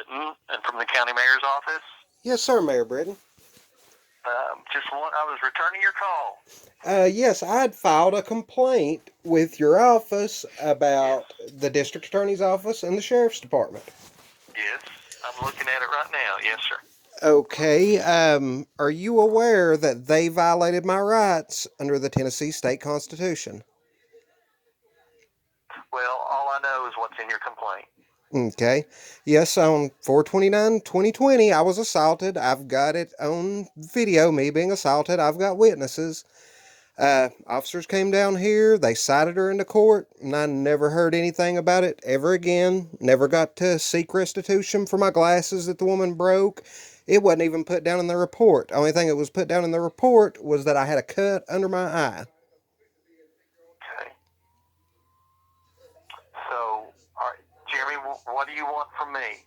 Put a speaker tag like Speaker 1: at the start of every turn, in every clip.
Speaker 1: Brittain and from the county mayor's office.
Speaker 2: Yes, sir, Mayor Brittain.
Speaker 1: I was returning your call.
Speaker 2: Yes, I had filed a complaint with your office about the district attorney's office and the sheriff's department.
Speaker 1: Yes, I'm looking at it right now. Yes, sir.
Speaker 2: Okay, are you aware that they violated my rights under the Tennessee state constitution?
Speaker 1: Well, all I know is what's in your complaint.
Speaker 2: Okay. Yes, on 4/29/2020, I was assaulted. I've got it on video, me being assaulted. I've got witnesses. Officers came down here, they cited her into court, and I never heard anything about it ever again. Never got to seek restitution for my glasses that the woman broke. It wasn't even put down in the report. The only thing that was put down in the report was that I had a cut under my eye.
Speaker 1: Okay. So, all right, Jeremy, what do you want from me?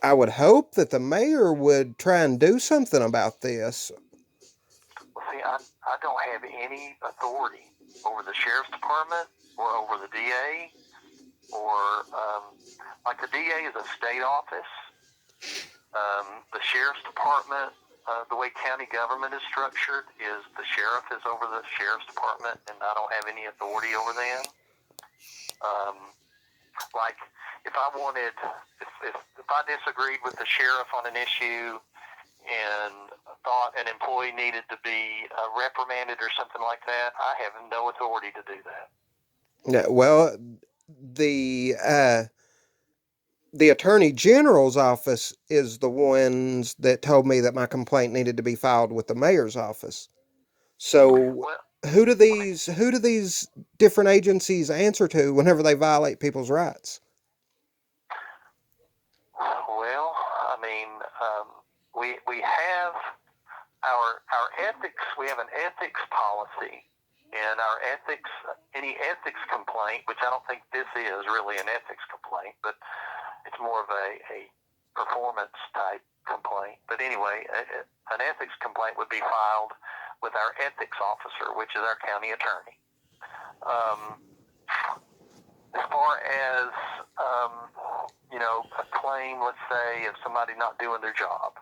Speaker 2: I would hope that the mayor would try and do something about this.
Speaker 1: Well, see, I don't have any authority over the sheriff's department or over the DA or, like the DA is a state office. The sheriff's department, the way county government is structured is the sheriff is over the sheriff's department and I don't have any authority over them. Like if I wanted, if I disagreed with the sheriff on an issue and thought an employee needed to be reprimanded or something like that, I have no authority to do that.
Speaker 2: Yeah, well, the Attorney General's office is the ones that told me that my complaint needed to be filed with the mayor's office. So who do these different agencies answer to whenever they violate people's rights?
Speaker 1: Well, I mean, we have our ethics. We have an ethics policy, and our ethics. Any ethics complaint, which I don't think this is really an ethics complaint, but it's more of a performance type complaint. But anyway, an ethics complaint would be filed with our ethics officer, which is our county attorney. As far as a claim, let's say, of somebody not doing their job,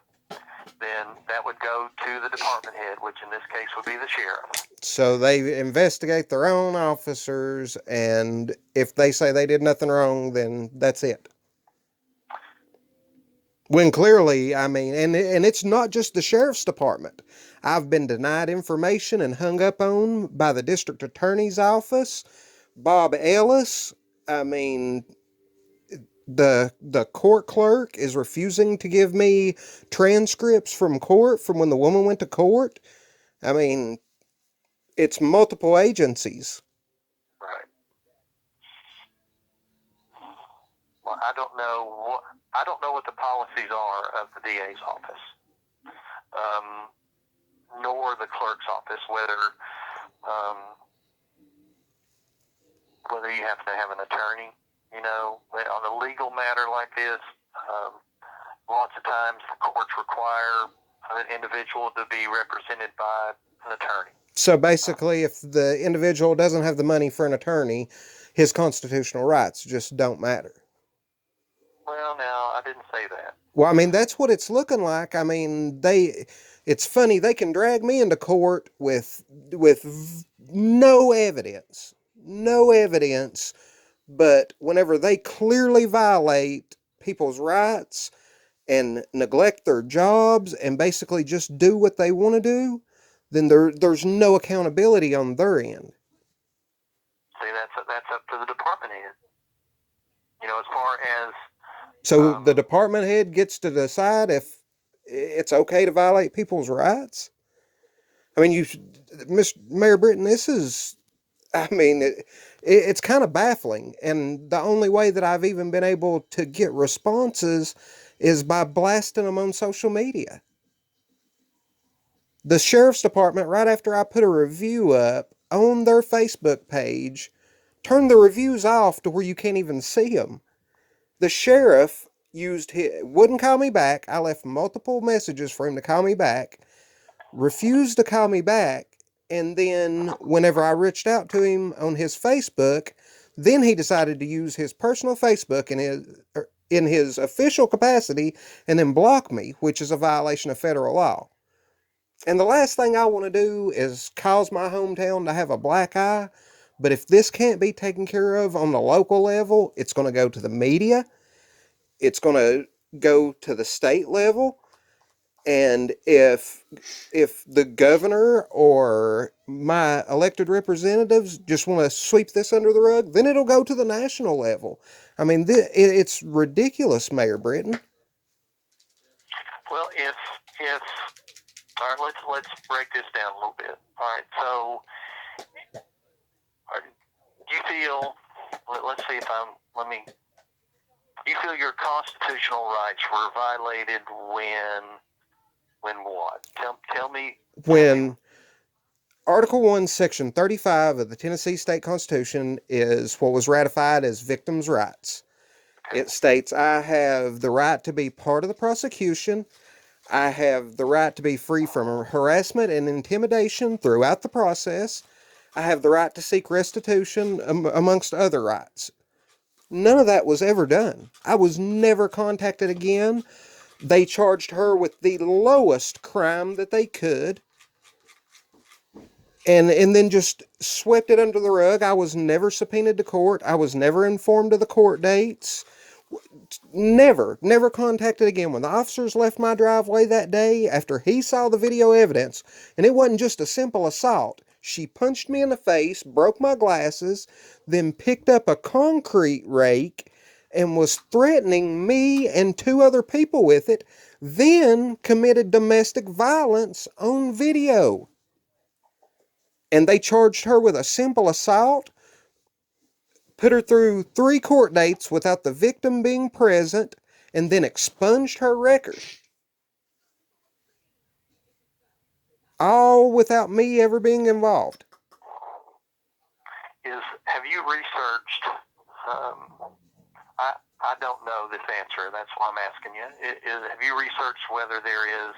Speaker 1: then that would go to the department head, which in this case would be the sheriff.
Speaker 2: So they investigate their own officers, and if they say they did nothing wrong, then that's it. When clearly, I mean, and it's not just the sheriff's department. I've been denied information and hung up on by the district attorney's office, Bob Ellis. I mean, the court clerk is refusing to give me transcripts from court from when the woman went to court. I mean, it's multiple agencies.
Speaker 1: Right. Well, I don't know what the policies are of the DA's office, nor the clerk's office. Whether you have to have an attorney. On a legal matter like this, lots of times the courts require an individual to be represented by an attorney.
Speaker 2: So basically, if the individual doesn't have the money for an attorney, his constitutional rights just don't matter.
Speaker 1: Well, now, I didn't say that.
Speaker 2: Well, I mean, that's what it's looking like. I mean, it's funny, they can drag me into court with no evidence, but whenever they clearly violate people's rights and neglect their jobs and basically just do what they want to do, then there's no accountability on their end.
Speaker 1: See, that's up to the department head. As far as...
Speaker 2: So the department head gets to decide if it's okay to violate people's rights? I mean, Mayor Brittain, this is... I mean, it's kind of baffling, and the only way that I've even been able to get responses is by blasting them on social media. The sheriff's department, right after I put a review up on their Facebook page, turned the reviews off to where you can't even see them. The sheriff wouldn't call me back. I left multiple messages for him to call me back, refused to call me back. And then whenever I reached out to him on his Facebook, Then he decided to use his personal Facebook in his official capacity and then block me, which is a violation of federal law. And the last thing I want to do is cause my hometown to have a black eye. But if this can't be taken care of on the local level, it's going to go to the media. It's going to go to the state level. And if the governor or my elected representatives just want to sweep this under the rug, then it'll go to the national level. I mean, it's ridiculous, Mayor Brittain.
Speaker 1: Well, if all right, let's break this down a little bit. All right, so do you feel? Let's see if do you feel your constitutional rights were violated when what? Tell me.
Speaker 2: When Article 1, Section 35 of the Tennessee State Constitution is what was ratified as victims' rights. Okay. It states, I have the right to be part of the prosecution. I have the right to be free from harassment and intimidation throughout the process. I have the right to seek restitution, amongst other rights. None of that was ever done. I was never contacted again. They charged her with the lowest crime that they could, and then just swept it under the rug. I was never subpoenaed to court. I was never informed of the court dates. Never contacted again. When the officers left my driveway that day, after he saw the video evidence, and it wasn't just a simple assault, she punched me in the face, broke my glasses, then picked up a concrete rake and was threatening me and 2 other people with it, then committed domestic violence on video. And they charged her with a simple assault, put her through 3 court dates without the victim being present, and then expunged her record. All without me ever being involved.
Speaker 1: Have you researched, I don't know this answer, that's why I'm asking you. Have you researched whether there is,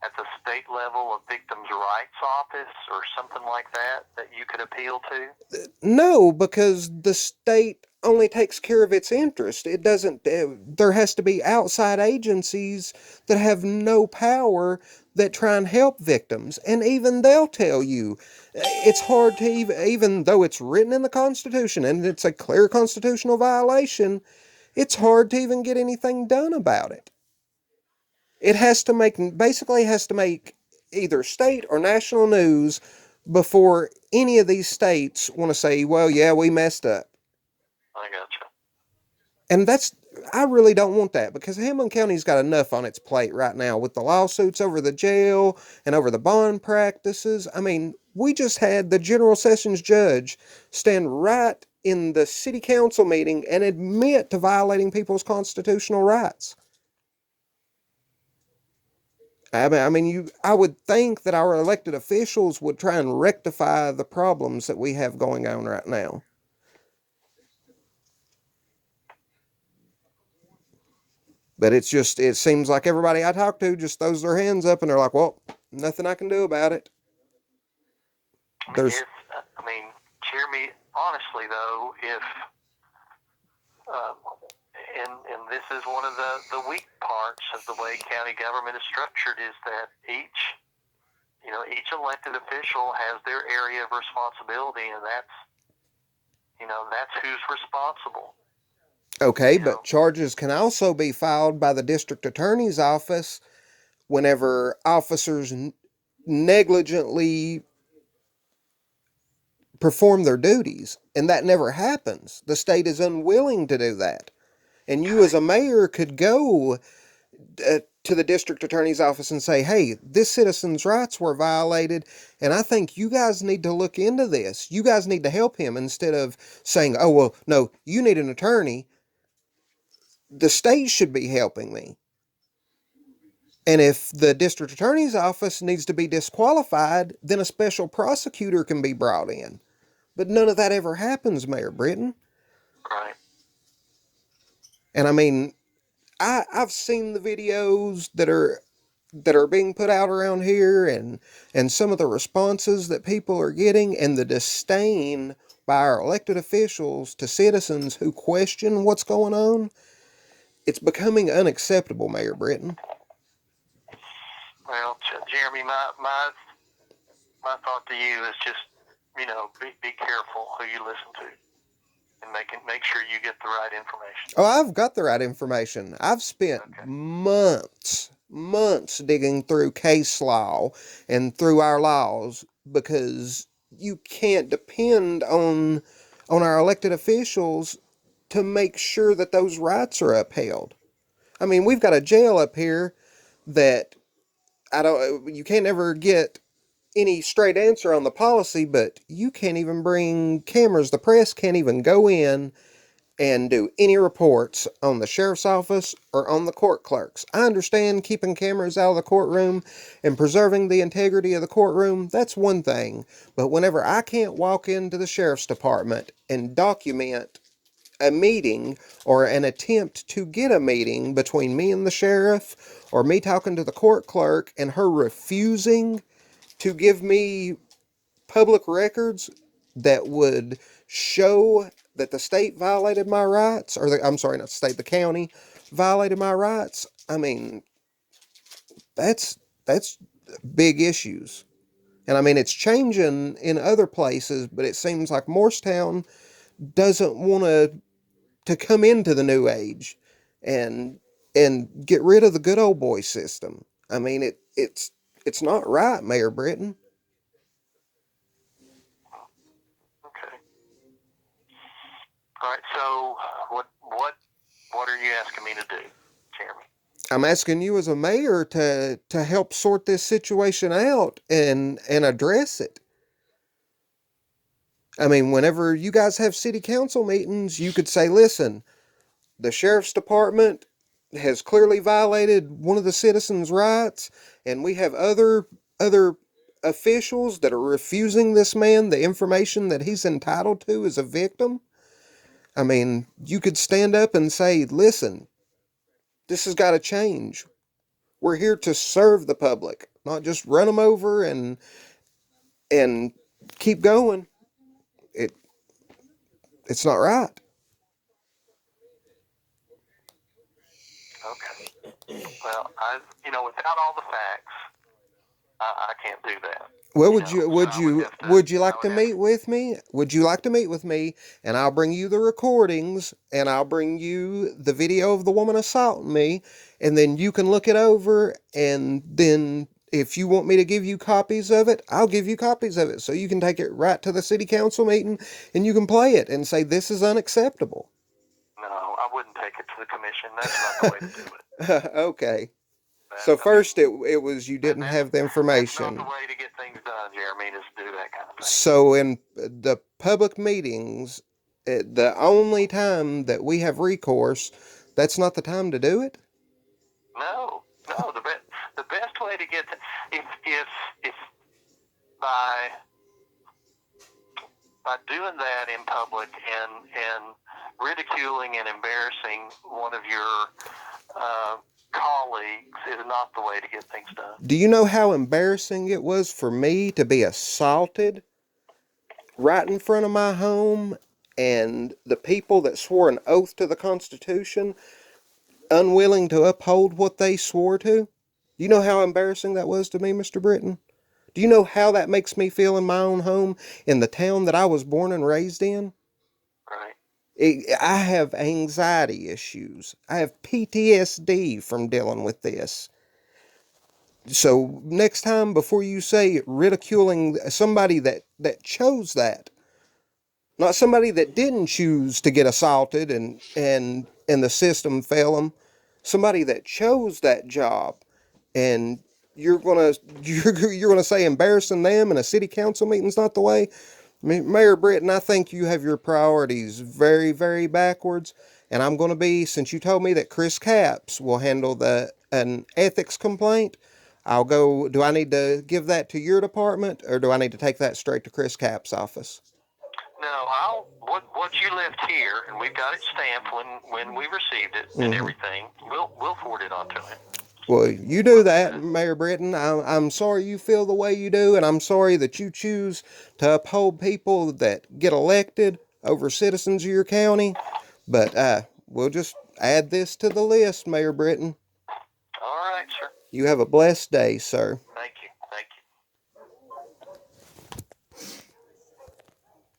Speaker 1: at the state level, a victims' rights office or something like that you could appeal to?
Speaker 2: No, because the state only takes care of its interest. It doesn't, there has to be outside agencies that have no power that try and help victims. And even they'll tell you, it's hard to even though it's written in the Constitution and it's a clear constitutional violation, it's hard to even get anything done about it. It has to make either state or national news before any of these states want to say, well, yeah, we messed up.
Speaker 1: I gotcha.
Speaker 2: And I really don't want that, because Hamblen County's got enough on its plate right now with the lawsuits over the jail and over the bond practices. I mean, we just had the General Sessions judge stand right in the city council meeting and admit to violating people's constitutional rights. I mean, I would think that our elected officials would try and rectify the problems that we have going on right now. But it seems like everybody I talk to just throws their hands up and they're like, well, nothing I can do about it.
Speaker 1: Jeremy, honestly though, if, and this is one of the weak parts of the way county government is structured, is that each elected official has their area of responsibility, and that's who's responsible.
Speaker 2: Okay, but charges can also be filed by the district attorney's office whenever officers negligently perform their duties, and that never happens. The state is unwilling to do that. And you as a mayor could go to the district attorney's office and say, hey, this citizen's rights were violated, and I think you guys need to look into this. You guys need to help him, instead of saying, oh, well, no, you need an attorney. The state should be helping me. And if the district attorney's office needs to be disqualified, then a special prosecutor can be brought in. But none of that ever happens, Mayor Brittain.
Speaker 1: Right.
Speaker 2: And I mean, I've seen the videos that are being put out around here, and some of the responses that people are getting, and the disdain by our elected officials to citizens who question what's going on, it's becoming unacceptable, Mayor Brittain.
Speaker 1: Well, Jeremy, my thought to you is just, be careful who you listen to, and make sure you get the right information.
Speaker 2: Oh, I've got the right information. I've spent months digging through case law and through our laws, because you can't depend on our elected officials to make sure that those rights are upheld. I mean, we've got a jail up here that you can't ever get any straight answer on the policy, but you can't even bring cameras. The press can't even go in and do any reports on the sheriff's office or on the court clerks. I understand keeping cameras out of the courtroom and preserving the integrity of the courtroom, that's one thing. But whenever I can't walk into the sheriff's department and document a meeting or an attempt to get a meeting between me and the sheriff, or me talking to the court clerk and her refusing to give me public records that would show that the state violated my rights, or I'm sorry, not the state, the county violated my rights. I mean, that's big issues. And I mean, it's changing in other places, but it seems like Morristown doesn't want to come into the new age and get rid of the good old boy system. I mean, it's not right, Mayor Brittain.
Speaker 1: Okay. All right. So what are you asking me to do, Jeremy?
Speaker 2: I'm asking you as a mayor to help sort this situation out and address it. I mean, whenever you guys have city council meetings, you could say, listen, the sheriff's department has clearly violated one of the citizens' rights, and we have other officials that are refusing this man the information that he's entitled to as a victim. I mean, you could stand up and say, listen, this has got to change. We're here to serve the public, not just run them over and keep going. It's not right.
Speaker 1: Okay. Well, without all the facts, I can't do that.
Speaker 2: Well, would you
Speaker 1: I
Speaker 2: like
Speaker 1: would
Speaker 2: to
Speaker 1: have
Speaker 2: meet with me? Would you like to meet with me? And I'll bring you the recordings, and I'll bring you the video of the woman assaulting me, and then you can look it over, and then if you want me to give you copies of it, I'll give you copies of it, so you can take it right to the city council meeting, and you can play it and say this is unacceptable.
Speaker 1: No, I wouldn't take it to the commission. That's not the way to do it.
Speaker 2: Okay. So first it was you didn't have the information.
Speaker 1: That's not the way to get things done, Jeremy, is to do that kind of thing.
Speaker 2: So in the public meetings, the only time that we have recourse, that's not the time to do it?
Speaker 1: No. The best way to get if by doing that in public and ridiculing and embarrassing one of your colleagues is not the way to get things done.
Speaker 2: Do you know how embarrassing it was for me to be assaulted right in front of my home, and the people that swore an oath to the Constitution unwilling to uphold what they swore to? Do you know how embarrassing that was to me, Mr. Brittain? Do you know how that makes me feel in my own home, in the town that I was born and raised in?
Speaker 1: Right.
Speaker 2: I have anxiety issues. I have PTSD from dealing with this. So next time, before you say ridiculing somebody that chose that, not somebody that didn't choose to get assaulted and the system fail them, somebody that chose that job, and you're gonna say embarrassing them in a city council meeting's not the way. Mayor Brittain, I think you have your priorities very, very backwards. And I'm going to be, since you told me that Chris Capps will handle an ethics complaint, I'll go. Do I need to give that to your department, or do I need to take that straight to Chris Capps' office?
Speaker 1: No, what you left here, and we've got it stamped when we received it and everything. We'll forward it on to him.
Speaker 2: Well, you do that, Mayor Brittain. I'm sorry you feel the way you do, and I'm sorry that you choose to uphold people that get elected over citizens of your county. But we'll just add this to the list, Mayor Brittain.
Speaker 1: All right, sir.
Speaker 2: You have a blessed day, sir.
Speaker 1: Thank you. Thank you.